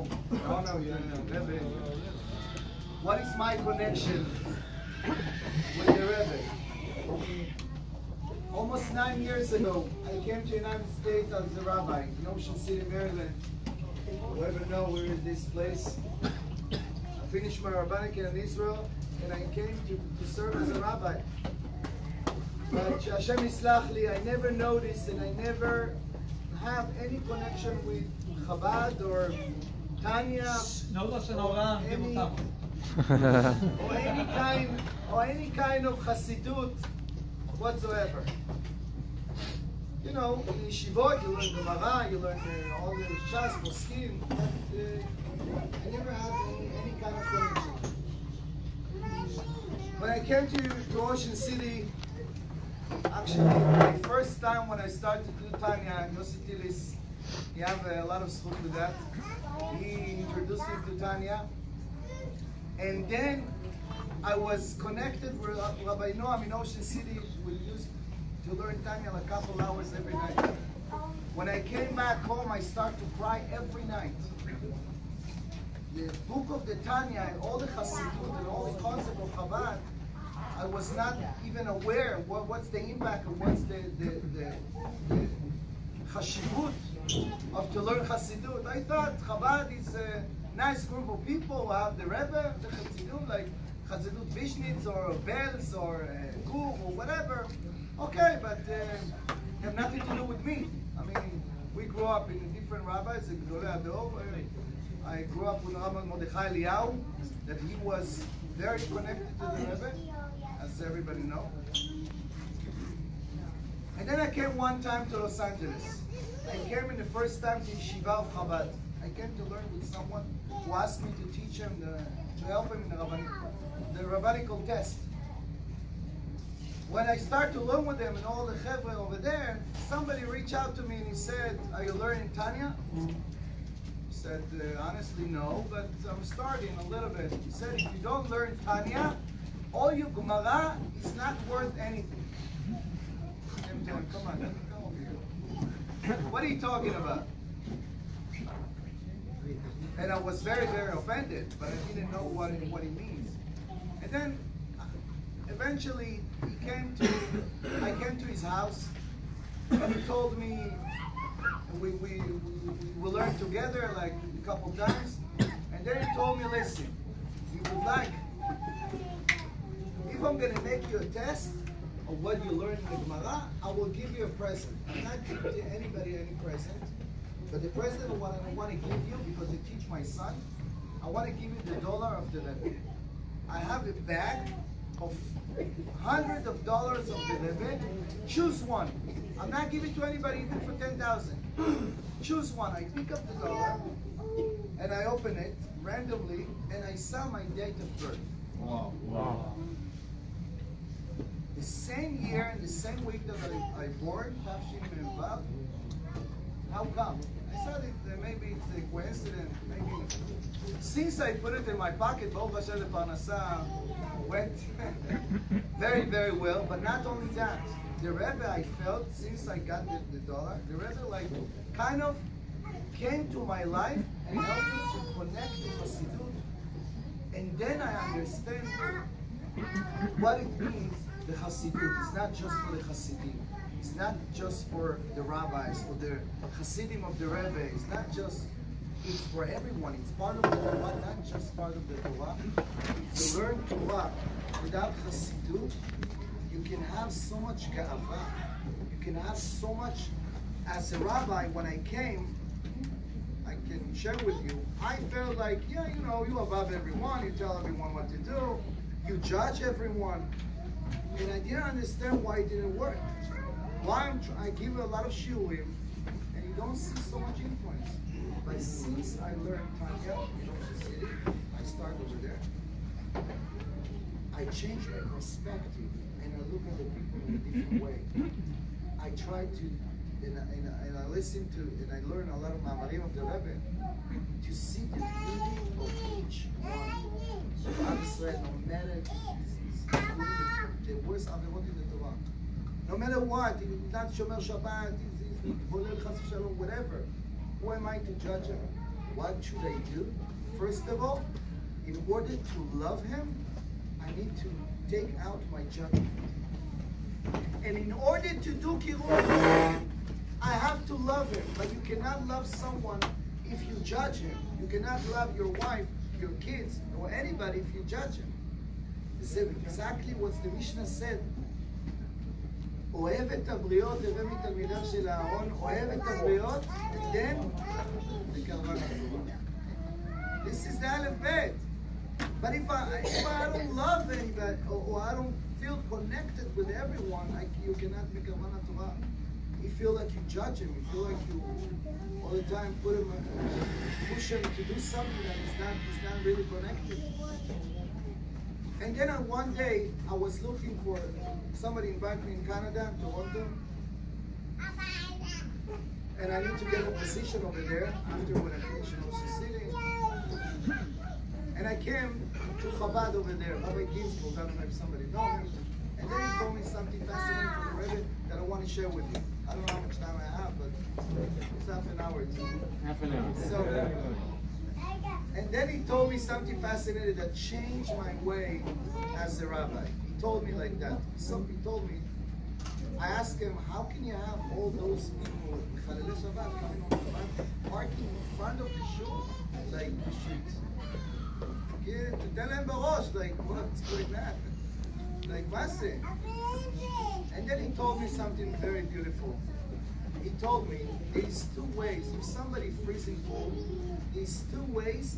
know, Rebbe. What is my connection with the Rebbe? Almost 9 years ago, I came to the United States as a rabbi in Ocean City, Maryland. Whoever know where is this place? I finished my rabbinic in Israel, and I came to serve as a rabbi. But Hashem Yislach li, I never noticed, and I never have any connection with Chabad or Tanya or any kind of Chasidut whatsoever. You know, in Yeshivot you learn Gemara, you learn all the Shas, Poskim, but I never had any kind of connection. When I came to Ocean City, actually, my first time when I started to do Tanya, Yossi Tilis, he have a lot of schut with that. He introduced me to Tanya, and then I was connected with Rabbi Noam in Ocean City. We used to learn Tanya a couple hours every night. When I came back home, I started to cry every night. The book of the Tanya and all the Chasidut and all the concept of Chabad, I was not even aware what's the impact or what's the chashivut of to learn Chasidut. I thought Chabad is a nice group of people who have the Rebbe, the Chasidut, like Chasidut Vishnitz or Bells or Guf or whatever. Okay, but have nothing to do with me. I mean, we grew up in different rabbis, I grew up with Rabbi Mordechai Eliyahu, that he was very connected to the Rebbe, as everybody knows. And then I came one time to Los Angeles. I came in the first time to Yeshiva of Chabad. I came to learn with someone who asked me to teach him, to help him in the rabbinical test. When I started to learn with them and all the chevra over there, somebody reached out to me and he said, "Are you learning Tanya?" I said, honestly, no, but I'm starting a little bit. He said, if you don't learn Tanya, all your Gemara is not worth anything. I'm telling him, come on, come over here. What are you talking about? And I was very, very offended, but I didn't know what he means. And then, eventually, I came to his house, and he told me, we learned together like a couple times, and then he told me, listen, you would like, if I'm going to make you a test of what you learned in the Gemara, I will give you a present. I'm not giving to anybody any present, but the present of what I want to give you, because I teach my son, I want to give you the dollar of the Rebbe. I have a bag of hundreds of dollars of the Rebbe. Choose one. I'm not giving to anybody even for 10,000. Choose one. I pick up the dollar and I open it randomly and I saw my date of birth. Wow. Wow. The same year and the same week that I born, Tafshin Vav. How come? I thought maybe it's a coincidence. Maybe since I put it in my pocket, Baruch Hashem, the Parnassah went very, very well. But not only that, the Rebbe, I felt since I got the dollar, the Rebbe like kind of came to my life and helped me to connect to Chasidut. And then I understand what it means, the Chasidut. It's not just for the Hasidim. It's not just for the rabbis or the Hasidim of the Rebbe. It's not just, it's for everyone. It's part of the Torah, not just part of the Torah. To learn Torah without Chasidut, you can have so much ga'ava. You can have so much. As a rabbi, when I came, I can share with you, I felt like, yeah, you know, you above everyone, you tell everyone what to do, you judge everyone. And I didn't understand why it didn't work. Why I give a lot of shiurim, and you don't see so much influence. But since I learned Tanya in Ocean City, I started over there. I changed my perspective, and I look at the people in a different way. I try to, and I listen to, and I learn a lot of Ma'amarim of the Rebbe, to see the beauty of each one. So obviously, no matter the worst averot in the Torah, no matter what, if it's not Shomer Shabbat, it's Bolel Chas V'Shalom, whatever, who am I to judge him? what should I do? First of all, in order to love him, I need to take out my judgment. And in order to do kiruv, I have to love him. But you cannot love someone if you judge him. You cannot love your wife, your kids, or anybody if you judge him. This is exactly what the Mishnah said. אוהב את הבריות, הווה מתלמידיו של אהרון, אוהב את הבריות, then בקרבן התורה. This is the Aleph Bet. But if I don't love anybody, or I don't feel connected with everyone, you cannot make a Chabad Torah. You feel like you judge him. You feel like you all the time push him to do something that he's not really connected. And then on one day, I was looking for somebody invited me in Canada, Toronto, and I need to get a position over there after when I finish in Sicily. And I came to Chabad over there, Rabbi Ginsburg, I don't know if somebody knows him. And then he told me something fascinating from the Rebbe that I want to share with you. I don't know how much time I have, but it's half an hour. Half an hour. So, and then he told me something fascinating that changed my way as a rabbi. He told me like that. He told me, I asked him, how can you have all those people, Chalele Shabbat, coming on Shabbat, parking in front of the shul, like the streets? Yeah, to tell him barosh, like, what's like that? Like, what's it? And then he told me something very beautiful. He told me there's two ways. If somebody freezing cold, there's two ways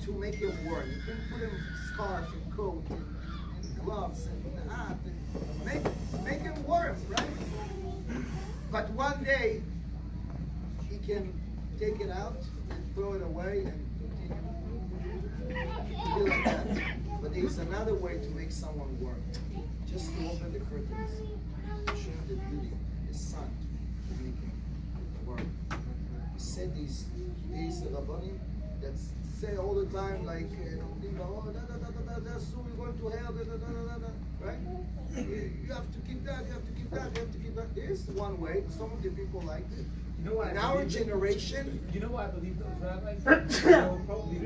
to make it warm. You can put him scarf and coat and gloves and hat and make him warm, right? But one day he can take it out and throw it away and continue like that. But there's another way to make someone warm. Just to open the curtains, to show the beauty, the sun, to make him warm. He said these Rabbanim that say all the time like, oh, we're going to hell, right? You have to keep that, you have to keep that, you have to keep that. There's one way. Some of the people like it. You know why? In our generation. You know why I believe those rabbis? Probably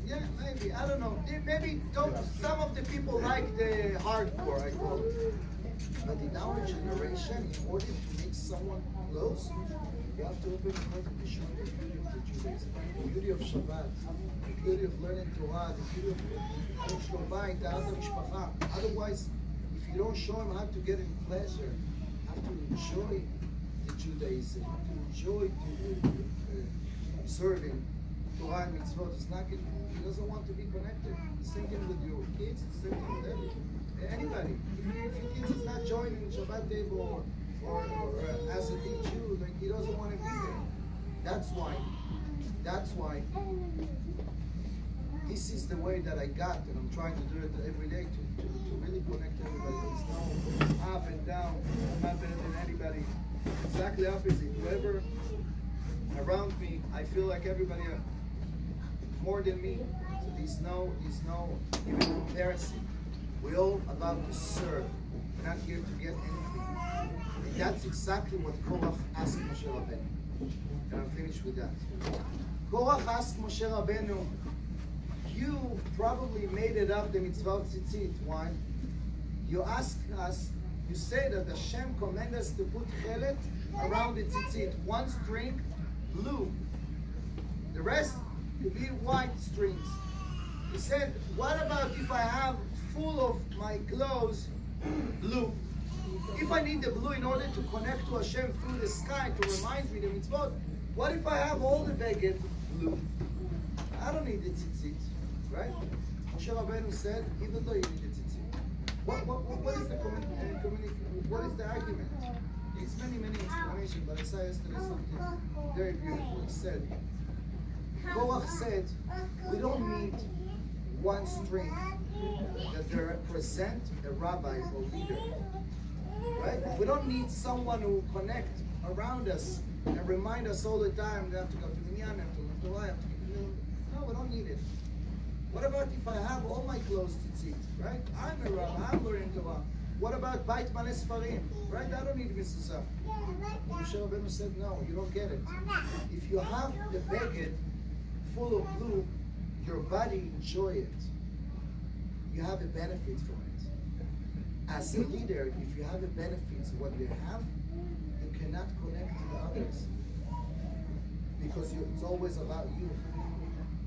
yeah, maybe. I don't know. Maybe some of the people like the hardcore, I call it. But in our generation, in order to make someone close, you have to open the curtain to show the beauty of the Judaism, the beauty of Shabbat, the beauty of learning Torah, the beauty of Shlom Bayit, the Ata Mishpacha. Otherwise, if you don't show them how to get in pleasure, how to enjoy the Judaism, how to enjoy observing Torah and mitzvot, he doesn't want to be connected. The same thing with your kids, the same thing with anybody. If your kids is not joining Shabbat table or as a Jew, like he doesn't want to be there. That's why this is the way that I got, and I'm trying to do it every day to really connect everybody. There's no up and down. I'm not better than anybody. Exactly opposite. Whoever around me, I feel like everybody more than me. So there's no even comparison. We're all about to serve. We're not here to get anything. And that's exactly what Korach asked Moshe Rabbeinu. And I'm finished with that. Korach asked Moshe Rabbeinu, you probably made it up the mitzvah tzitzit. Why? You asked us, you say that Hashem commanded us to put chelet around the tzitzit. One string, blue. The rest to be white strings. He said, what about if I have full of my clothes blue? If I need the blue in order to connect to Hashem through the sky to remind me the mitzvot, what if I have all the beged blue? I don't need the tzitzit, right? Moshe Rabbeinu said, even though you need the tzitzit. What is the what is the argument? There's many explanations, but I saw yesterday something very beautiful. He said, Korach said, we don't need one string that they represent a rabbi or leader, right? We don't need someone who connect around us and remind us all the time they have to go to minyan, have to learn Torah, have to keep doing. No, we don't need it. What about if I have all my clothes tzitzit, right? I'm a rabbi, I'm learning Torah. What about bait male sparim? Right? I don't need misusah. Moshe Rabbeinu said, no, you don't get it. If you have the beged full of blue, your body enjoy it. You have a benefit from it. As a leader, if you have a benefit of what you have, you cannot connect to the others. Because it's always about you.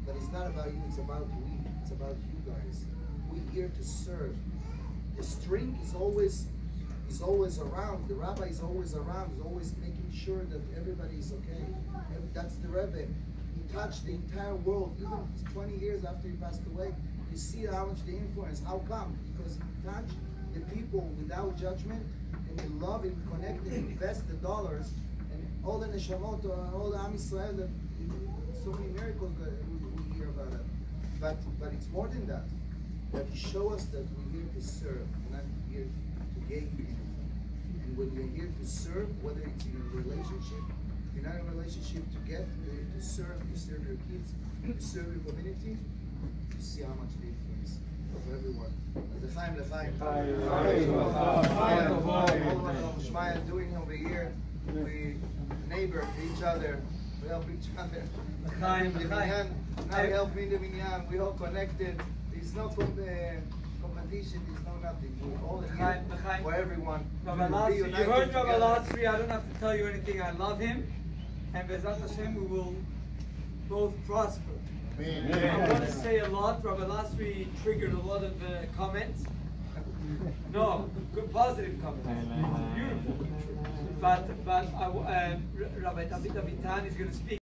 But it's not about you, it's about we. It's about you guys. We're here to serve. The string is always around. The rabbi is always around. He's always making sure that everybody is okay. And that's the Rebbe. He touched the entire world. Even 20 years after he passed away, you see how much the influence. How come? Because he touched the people without judgment, and he loved and connected and invest the dollars and all the neshamot, all the Am Yisrael. That so many miracles that we hear about it. But it's more than that. That he shows us that we're here to serve, we're not here to gain anything. And when we're here to serve, whether it's in a relationship, you're not in a relationship to get, you're here to serve. You serve your kids, you serve your community. You see how much the influence of everyone. L'chaim, l'chaim. All Shmaya doing over here, we neighbor to each other, we help each other. L'chaim, l'chaim. Now we help in the minyan, we all connected. There's no competition, there's no nothing. We're all here for everyone. You heard Rabbi Lesri, I don't have to tell you anything. I love him. And B'ezrat Hashem, we will both prosper. Amen. I want to say a lot. Rabbi Lesri triggered a lot of comments. No, good positive comments. Beautiful. But Rabbi David Avitan is going to speak.